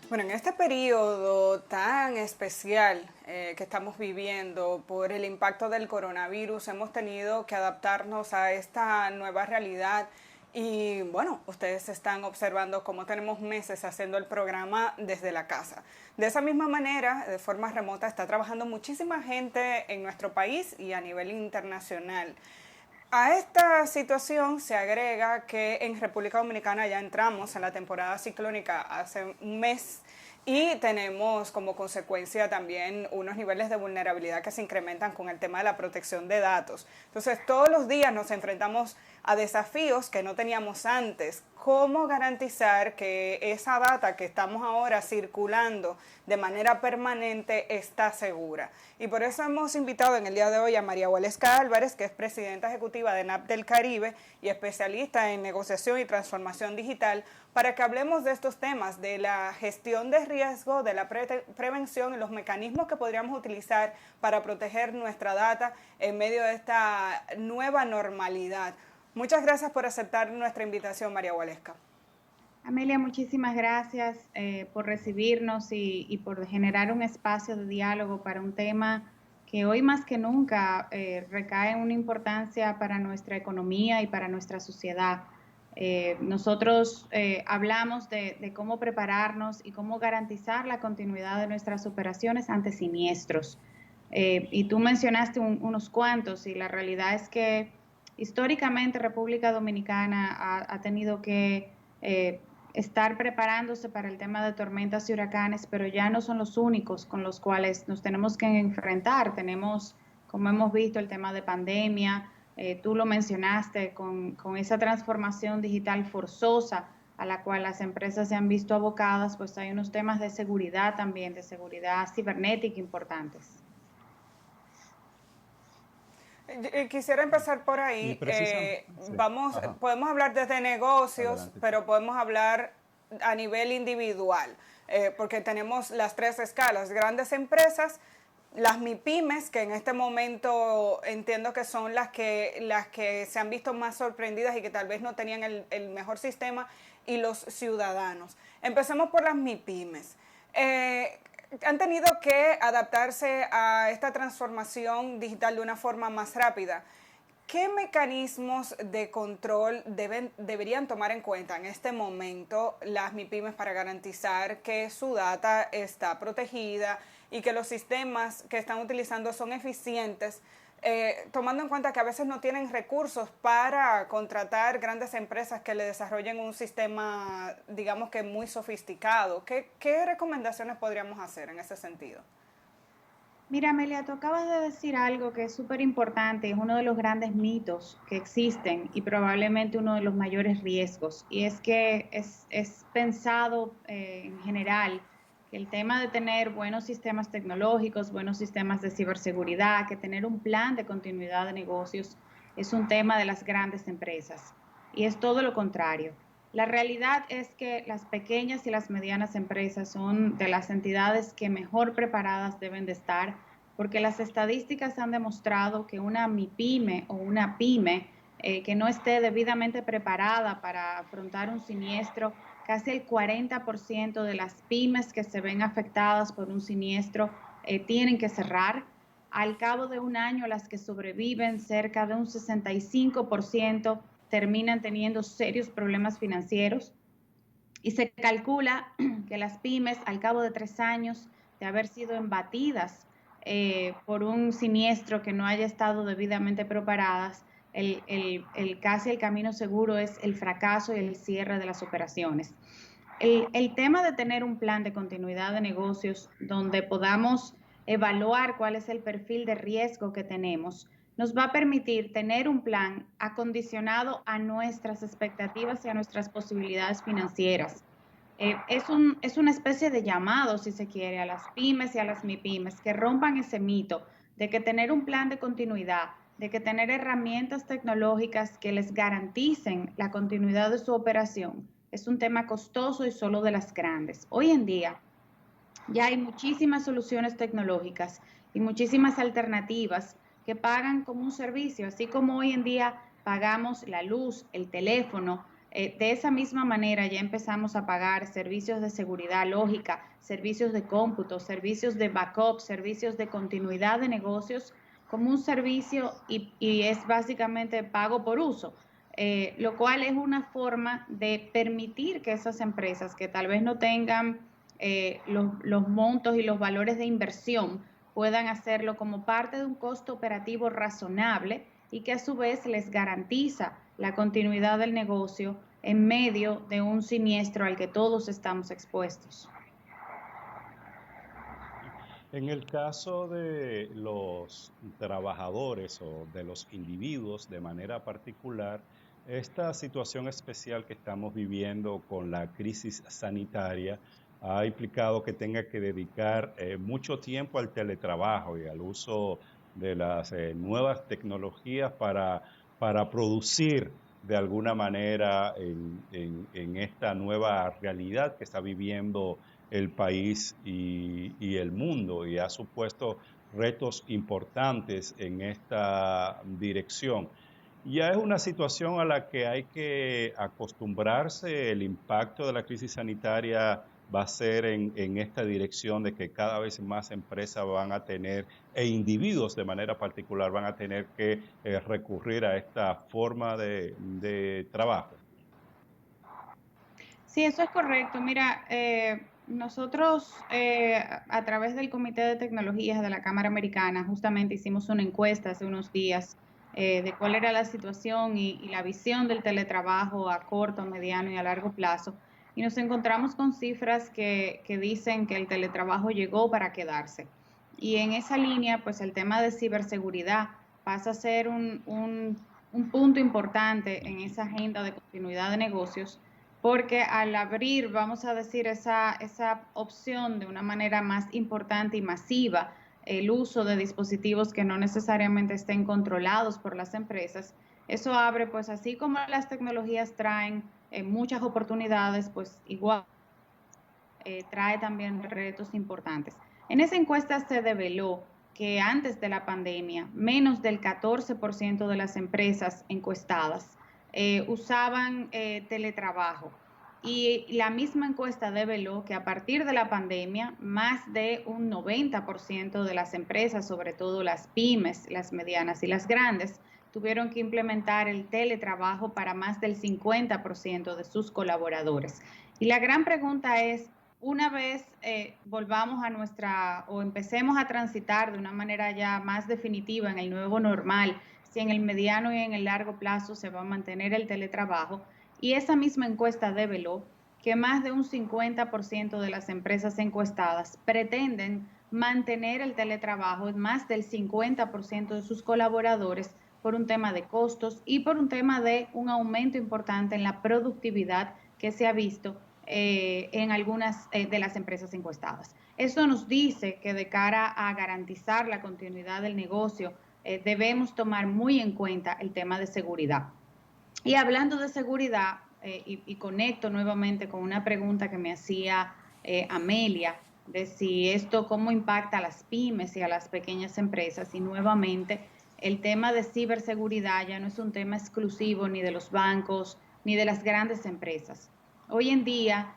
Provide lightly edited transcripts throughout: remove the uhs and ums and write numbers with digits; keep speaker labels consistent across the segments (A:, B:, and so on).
A: Bueno, en este periodo tan especial que estamos viviendo por el impacto del coronavirus, hemos tenido que adaptarnos a esta nueva realidad y bueno, ustedes están observando cómo tenemos meses haciendo el programa desde la casa. De esa misma manera, de forma remota, está trabajando muchísima gente en nuestro país y a nivel internacional. A esta situación se agrega que en República Dominicana ya entramos en la temporada ciclónica hace un mes y tenemos como consecuencia también unos niveles de vulnerabilidad que se incrementan con el tema de la protección de datos. Entonces, todos los días nos enfrentamos a desafíos que no teníamos antes. ¿Cómo garantizar que esa data que estamos ahora circulando de manera permanente está segura? Y por eso hemos invitado en el día de hoy a María Waleska Álvarez, que es presidenta ejecutiva de NAP del Caribe y especialista en negociación y transformación digital, para que hablemos de estos temas, de la gestión de riesgo, de la prevención y los mecanismos que podríamos utilizar para proteger nuestra data en medio de esta nueva normalidad. Muchas gracias por aceptar nuestra invitación, María Waleska.
B: Amelia, muchísimas gracias por recibirnos y por generar un espacio de diálogo para un tema que hoy más que nunca recae en una importancia para nuestra economía y para nuestra sociedad. Nosotros hablamos de cómo prepararnos y cómo garantizar la continuidad de nuestras operaciones ante siniestros. Y tú mencionaste unos cuantos y la realidad es que históricamente República Dominicana ha tenido que estar preparándose para el tema de tormentas y huracanes, pero ya no son los únicos con los cuales nos tenemos que enfrentar. Tenemos, como hemos visto, el tema de pandemia, tú lo mencionaste, con esa transformación digital forzosa a la cual las empresas se han visto abocadas, pues hay unos temas de seguridad también, de seguridad cibernética importantes.
A: Quisiera empezar por
C: Y
A: ahí.
C: precisamente, sí, ajá,
A: Podemos hablar desde negocios,
C: adelante.
A: pero podemos hablar a nivel individual, porque tenemos las tres escalas: grandes empresas, las MIPIMES, que en este momento entiendo que son las que se han visto más sorprendidas y que tal vez no tenían el mejor sistema, y los ciudadanos. Empecemos por las MIPIMES. Han tenido que adaptarse a esta transformación digital de una forma más rápida. ¿Qué mecanismos de control deberían tomar en cuenta en este momento las MIPIMES para garantizar que su data está protegida y que los sistemas que están utilizando son eficientes, tomando en cuenta que a veces no tienen recursos para contratar grandes empresas que le desarrollen un sistema, digamos que muy sofisticado? ¿Qué recomendaciones podríamos hacer en ese sentido?
B: Mira, Amelia, tú acabas de decir algo que es súper importante, es uno de los grandes mitos que existen y probablemente uno de los mayores riesgos. Y es que es pensado en general que el tema de tener buenos sistemas tecnológicos, buenos sistemas de ciberseguridad, que tener un plan de continuidad de negocios es un tema de las grandes empresas. Y es todo lo contrario. La realidad es que las pequeñas y las medianas empresas son de las entidades que mejor preparadas deben de estar, porque las estadísticas han demostrado que una MIPYME o una pyme que no esté debidamente preparada para afrontar un siniestro, casi el 40% de las pymes que se ven afectadas por un siniestro tienen que cerrar. Al cabo de un año, las que sobreviven, cerca de un 65%, terminan teniendo serios problemas financieros y se calcula que las pymes al cabo de 3 años de haber sido embatidas por un siniestro que no haya estado debidamente preparadas, casi el camino seguro es el fracaso y el cierre de las operaciones. El tema de tener un plan de continuidad de negocios donde podamos evaluar cuál es el perfil de riesgo que tenemos, nos va a permitir tener un plan acondicionado a nuestras expectativas y a nuestras posibilidades financieras. Es una especie de llamado, si se quiere, a las pymes y a las MIPYMES que rompan ese mito de que tener un plan de continuidad, de que tener herramientas tecnológicas que les garanticen la continuidad de su operación es un tema costoso y solo de las grandes. Hoy en día ya hay muchísimas soluciones tecnológicas y muchísimas alternativas que pagan como un servicio, así como hoy en día pagamos la luz, el teléfono, De esa misma manera ya empezamos a pagar servicios de seguridad lógica, servicios de cómputo, servicios de backup, servicios de continuidad de negocios como un servicio y es básicamente pago por uso, lo cual es una forma de permitir que esas empresas que tal vez no tengan los montos y los valores de inversión puedan hacerlo como parte de un costo operativo razonable y que a su vez les garantiza la continuidad del negocio en medio de un siniestro al que todos estamos expuestos.
D: En el caso de los trabajadores o de los individuos de manera particular, esta situación especial que estamos viviendo con la crisis sanitaria ha implicado que tenga que dedicar mucho tiempo al teletrabajo y al uso de las nuevas tecnologías para producir de alguna manera en esta nueva realidad que está viviendo el país y el mundo, y ha supuesto retos importantes en esta dirección. Ya es una situación a la que hay que acostumbrarse. El impacto de la crisis sanitaria va a ser en esta dirección de que cada vez más empresas van a tener, e individuos de manera particular, van a tener que recurrir a esta forma de trabajo.
B: Sí, eso es correcto. Mira, nosotros a través del Comité de Tecnologías de la Cámara Americana justamente hicimos una encuesta hace unos días de cuál era la situación y la visión del teletrabajo a corto, mediano y a largo plazo. Y nos encontramos con cifras que dicen que el teletrabajo llegó para quedarse. Y en esa línea, pues el tema de ciberseguridad pasa a ser un punto importante en esa agenda de continuidad de negocios porque al abrir, vamos a decir, esa opción de una manera más importante y masiva, el uso de dispositivos que no necesariamente estén controlados por las empresas, eso abre, pues así como las tecnologías traen muchas oportunidades, pues igual trae también retos importantes. En esa encuesta se develó que antes de la pandemia, menos del 14% de las empresas encuestadas usaban teletrabajo. Y la misma encuesta develó que a partir de la pandemia, más de un 90% de las empresas, sobre todo las pymes, las medianas y las grandes, tuvieron que implementar el teletrabajo para más del 50% de sus colaboradores. Y la gran pregunta es, una vez volvamos a nuestra o empecemos a transitar de una manera ya más definitiva en el nuevo normal, si en el mediano y en el largo plazo se va a mantener el teletrabajo, y esa misma encuesta develó que más de un 50% de las empresas encuestadas pretenden mantener el teletrabajo en más del 50% de sus colaboradores por un tema de costos y por un tema de un aumento importante en la productividad que se ha visto en algunas de las empresas encuestadas. Eso nos dice que de cara a garantizar la continuidad del negocio, debemos tomar muy en cuenta el tema de seguridad. Y hablando de seguridad, y conecto nuevamente con una pregunta que me hacía Amelia, de si esto cómo impacta a las pymes y a las pequeñas empresas, y nuevamente el tema de ciberseguridad ya no es un tema exclusivo ni de los bancos ni de las grandes empresas. Hoy en día,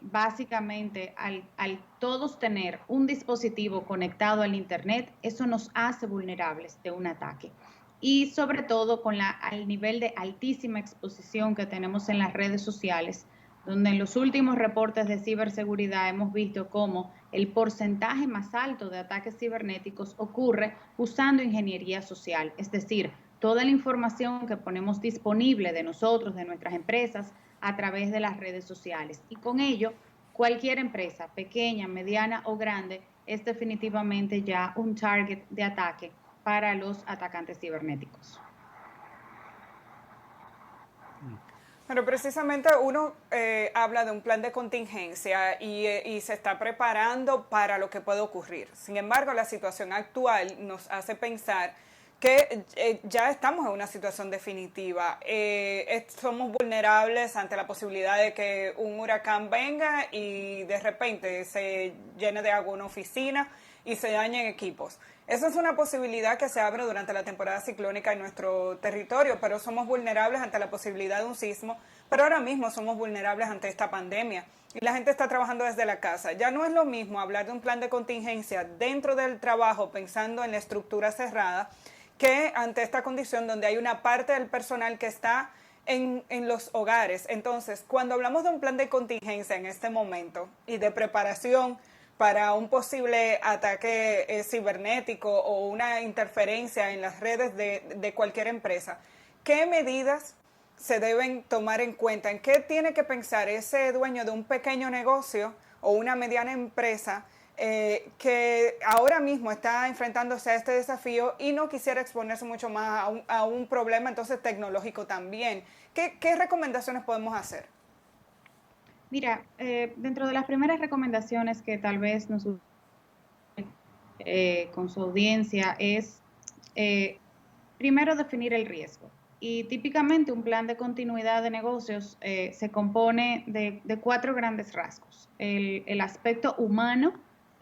B: básicamente, al todos tener un dispositivo conectado al Internet, eso nos hace vulnerables de un ataque. Y sobre todo con al nivel de altísima exposición que tenemos en las redes sociales, donde en los últimos reportes de ciberseguridad hemos visto cómo el porcentaje más alto de ataques cibernéticos ocurre usando ingeniería social, es decir, toda la información que ponemos disponible de nosotros, de nuestras empresas, a través de las redes sociales. Y con ello, cualquier empresa, pequeña, mediana o grande, es definitivamente ya un target de ataque para los atacantes cibernéticos.
A: Pero precisamente uno habla de un plan de contingencia y se está preparando para lo que puede ocurrir. Sin embargo, la situación actual nos hace pensar que ya estamos en una situación definitiva. Somos vulnerables ante la posibilidad de que un huracán venga y de repente se llene de agua una oficina y se dañen equipos. Esa es una posibilidad que se abre durante la temporada ciclónica en nuestro territorio, pero somos vulnerables ante la posibilidad de un sismo, pero ahora mismo somos vulnerables ante esta pandemia y la gente está trabajando desde la casa. Ya no es lo mismo hablar de un plan de contingencia dentro del trabajo pensando en la estructura cerrada que ante esta condición donde hay una parte del personal que está en los hogares. Entonces, cuando hablamos de un plan de contingencia en este momento y de preparación para un posible ataque cibernético o una interferencia en las redes de cualquier empresa, ¿qué medidas se deben tomar en cuenta? ¿En qué tiene que pensar ese dueño de un pequeño negocio o una mediana empresa que ahora mismo está enfrentándose a este desafío y no quisiera exponerse mucho más a un problema entonces tecnológico también? ¿Qué recomendaciones podemos hacer?
B: Mira, dentro de las primeras recomendaciones que tal vez nos con su audiencia es primero definir el riesgo. Y típicamente un plan de continuidad de negocios se compone de 4 grandes rasgos. El aspecto humano,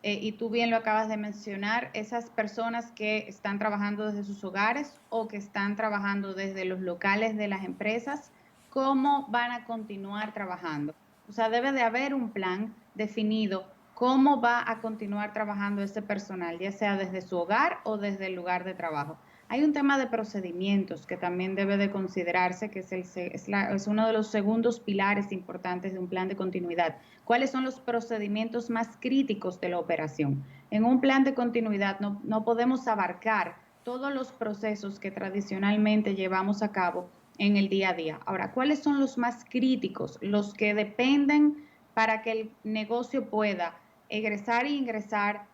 B: y tú bien lo acabas de mencionar, esas personas que están trabajando desde sus hogares o que están trabajando desde los locales de las empresas, ¿cómo van a continuar trabajando? O sea, debe de haber un plan definido cómo va a continuar trabajando ese personal, ya sea desde su hogar o desde el lugar de trabajo. Hay un tema de procedimientos que también debe de considerarse, que es uno de los segundos pilares importantes de un plan de continuidad. ¿Cuáles son los procedimientos más críticos de la operación? En un plan de continuidad no podemos abarcar todos los procesos que tradicionalmente llevamos a cabo en el día a día. Ahora, ¿cuáles son los más críticos? Los que dependen para que el negocio pueda egresar e ingresar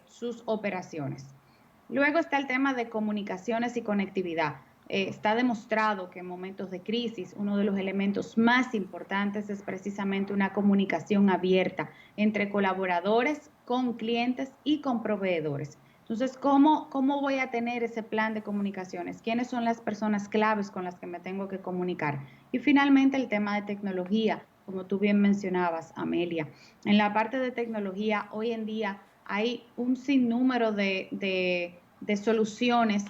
B: sus operaciones. Luego está el tema de comunicaciones y conectividad. Está demostrado que en momentos de crisis uno de los elementos más importantes es precisamente una comunicación abierta entre colaboradores, con clientes y con proveedores. Entonces, ¿cómo voy a tener ese plan de comunicaciones? ¿Quiénes son las personas claves con las que me tengo que comunicar? Y finalmente el tema de tecnología, como tú bien mencionabas, Amelia. En la parte de tecnología, hoy en día hay un sinnúmero de soluciones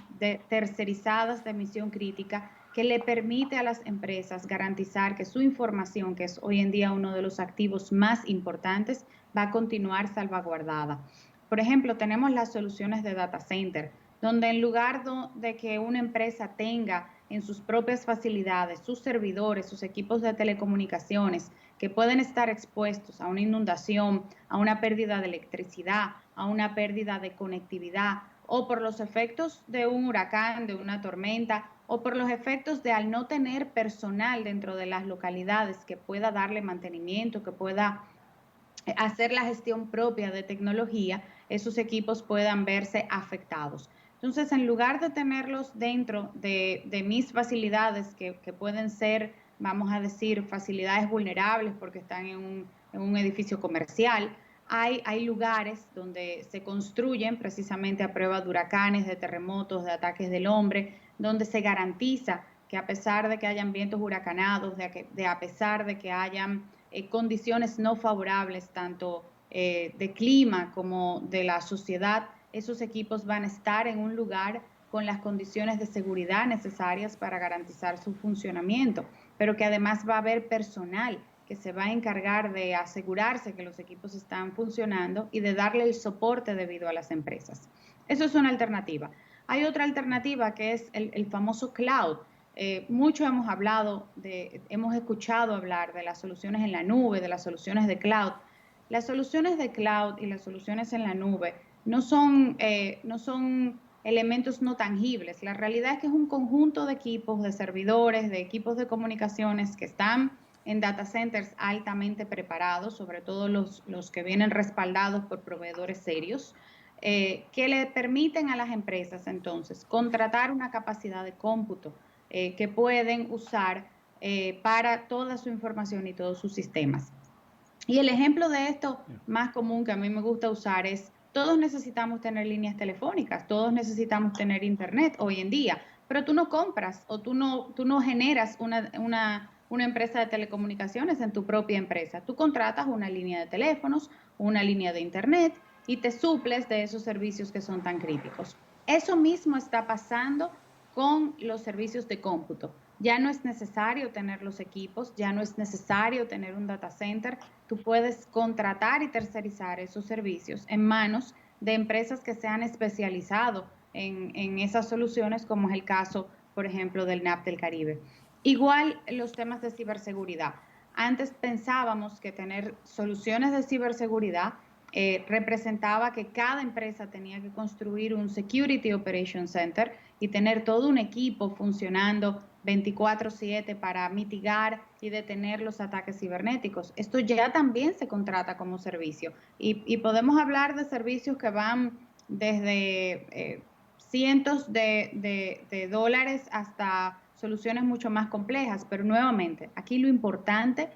B: tercerizadas de misión crítica que le permite a las empresas garantizar que su información, que es hoy en día uno de los activos más importantes, va a continuar salvaguardada. Por ejemplo, tenemos las soluciones de data center, donde en lugar de que una empresa tenga en sus propias facilidades, sus servidores, sus equipos de telecomunicaciones, que pueden estar expuestos a una inundación, a una pérdida de electricidad, a una pérdida de conectividad, o por los efectos de un huracán, de una tormenta, o por los efectos de al no tener personal dentro de las localidades que pueda darle mantenimiento, que pueda hacer la gestión propia de tecnología, esos equipos puedan verse afectados. Entonces, en lugar de tenerlos dentro de mis facilidades, que pueden ser, vamos a decir, facilidades vulnerables porque están en un edificio comercial, hay lugares donde se construyen precisamente a prueba de huracanes, de terremotos, de ataques del hombre, donde se garantiza que a pesar de que hayan vientos huracanados, a pesar de que hayan condiciones no favorables, tanto de clima como de la sociedad, esos equipos van a estar en un lugar con las condiciones de seguridad necesarias para garantizar su funcionamiento, pero que además va a haber personal que se va a encargar de asegurarse que los equipos están funcionando y de darle el soporte debido a las empresas. Eso es una alternativa. Hay otra alternativa que es el famoso cloud. Mucho hemos escuchado hablar de las soluciones en la nube, de las soluciones de cloud. Las soluciones de cloud y las soluciones en la nube no son elementos no tangibles. La realidad es que es un conjunto de equipos, de servidores, de equipos de comunicaciones que están en data centers altamente preparados, sobre todo los que vienen respaldados por proveedores serios, que le permiten a las empresas entonces contratar una capacidad de cómputo que pueden usar para toda su información y todos sus sistemas. Y el ejemplo de esto más común que a mí me gusta usar es, todos necesitamos tener líneas telefónicas, todos necesitamos tener internet hoy en día, pero tú no compras o tú no generas una empresa de telecomunicaciones en tu propia empresa. Tú contratas una línea de teléfonos, una línea de internet y te suples de esos servicios que son tan críticos. Eso mismo está pasando con los servicios de cómputo. Ya no es necesario tener los equipos, ya no es necesario tener un data center. Tú puedes contratar y tercerizar esos servicios en manos de empresas que se han especializado en esas soluciones, como es el caso, por ejemplo, del NAP del Caribe. Igual los temas de ciberseguridad. Antes pensábamos que tener soluciones de ciberseguridad representaba que cada empresa tenía que construir un Security Operation Center y tener todo un equipo funcionando 24/7 para mitigar y detener los ataques cibernéticos. Esto ya también se contrata como servicio y podemos hablar de servicios que van desde cientos de dólares hasta soluciones mucho más complejas, pero nuevamente, aquí lo importante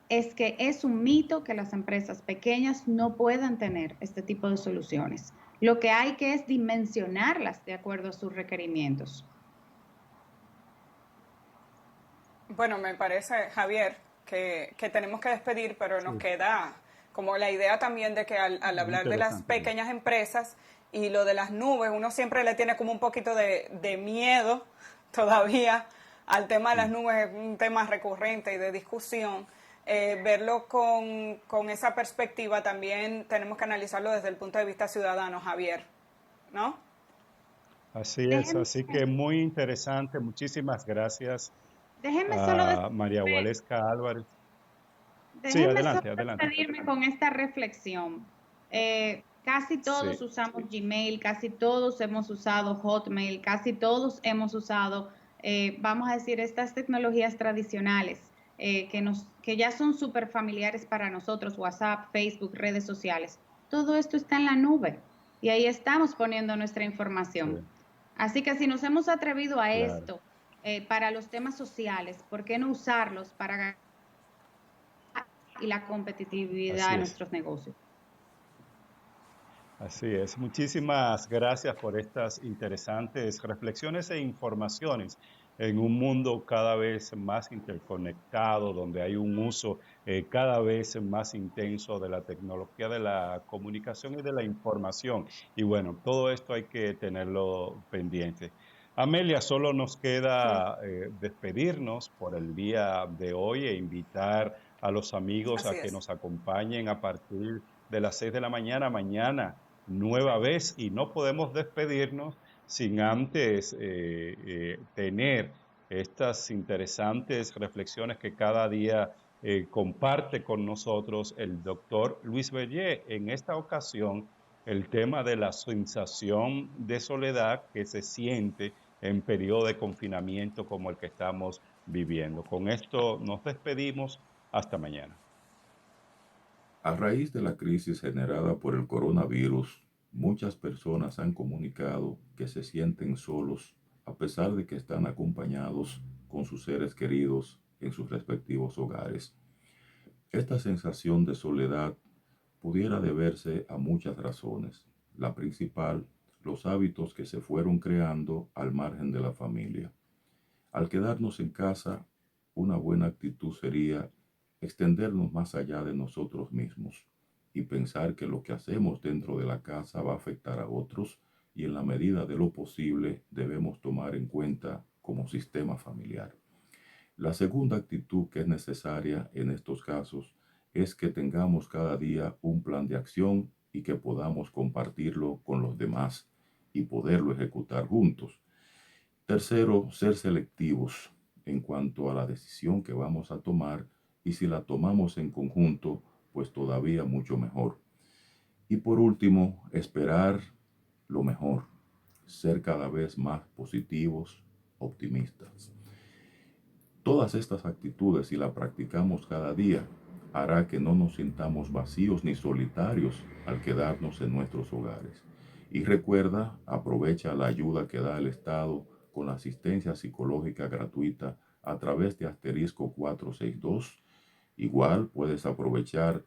B: es que es un mito que las empresas pequeñas no puedan tener este tipo de soluciones. Lo que hay que es dimensionarlas de acuerdo a sus requerimientos.
A: Bueno, me parece, Javier, que tenemos que despedir, pero nos queda como la idea también de que al hablar de las pequeñas empresas y lo de las nubes, uno siempre le tiene como un poquito de miedo todavía al tema de las nubes, es un tema recurrente y de discusión. Verlo con esa perspectiva también tenemos que analizarlo desde el punto de vista ciudadano, Javier, ¿no?
D: Así es, así que muy interesante. Muchísimas gracias
B: Déjenme solo
D: a María Waleska Álvarez. Sí,
B: Déjenme solo
D: adelante.
B: despedirme con esta reflexión. Casi todos
D: Sí,
B: usamos Gmail, casi todos hemos usado Hotmail, casi todos hemos usado, vamos a decir, estas tecnologías tradicionales que ya son súper familiares para nosotros, WhatsApp, Facebook, redes sociales. Todo esto está en la nube y ahí estamos poniendo nuestra información.
D: sí,
B: Así que si nos hemos atrevido a
D: claro.
B: esto para los temas sociales, ¿por qué no usarlos para y la competitividad
D: Así
B: de
D: es.
B: nuestros negocios?
D: Así es. Muchísimas gracias por estas interesantes reflexiones e informaciones en un mundo cada vez más interconectado, donde hay un uso cada vez más intenso de la tecnología de la comunicación y de la información. Y bueno, todo esto hay que tenerlo pendiente. Amelia, solo nos
A: Sí,
D: queda despedirnos por el día de hoy e invitar a los amigos
A: así
D: a que
A: es.
D: nos acompañen a partir de las 6 de la mañana, mañana nueva vez, y no podemos despedirnos sin antes tener estas interesantes reflexiones que cada día comparte con nosotros el doctor Luis Bellé. En esta ocasión, el tema de la sensación de soledad que se siente en periodo de confinamiento como el que estamos viviendo. Con esto nos despedimos. Hasta mañana.
C: A raíz de la crisis generada por el coronavirus, muchas personas han comunicado que se sienten solos a pesar de que están acompañados con sus seres queridos en sus respectivos hogares. Esta sensación de soledad pudiera deberse a muchas razones. La principal, los hábitos que se fueron creando al margen de la familia. Al quedarnos en casa, una buena actitud sería extendernos más allá de nosotros mismos y pensar que lo que hacemos dentro de la casa va a afectar a otros y en la medida de lo posible debemos tomar en cuenta como sistema familiar. La segunda actitud que es necesaria en estos casos es que tengamos cada día un plan de acción y que podamos compartirlo con los demás y poderlo ejecutar juntos. Tercero, ser selectivos en cuanto a la decisión que vamos a tomar y si la tomamos en conjunto, pues todavía mucho mejor. Y por último, esperar lo mejor, ser cada vez más positivos, optimistas. Todas estas actitudes, si las practicamos cada día, hará que no nos sintamos vacíos ni solitarios al quedarnos en nuestros hogares. Y recuerda, aprovecha la ayuda que da el Estado con la asistencia psicológica gratuita a través de asterisco 462. Igual puedes aprovechar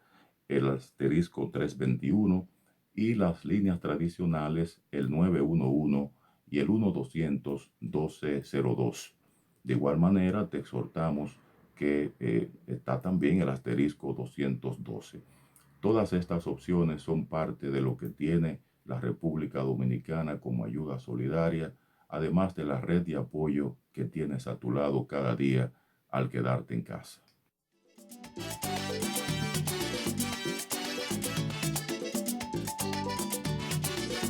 C: el asterisco 321 y las líneas tradicionales el 911 y el 1200 1202. De igual manera, te exhortamos que está también el asterisco 212. Todas estas opciones son parte de lo que tiene la República Dominicana como ayuda solidaria, además de la red de apoyo que tienes a tu lado cada día al quedarte en casa.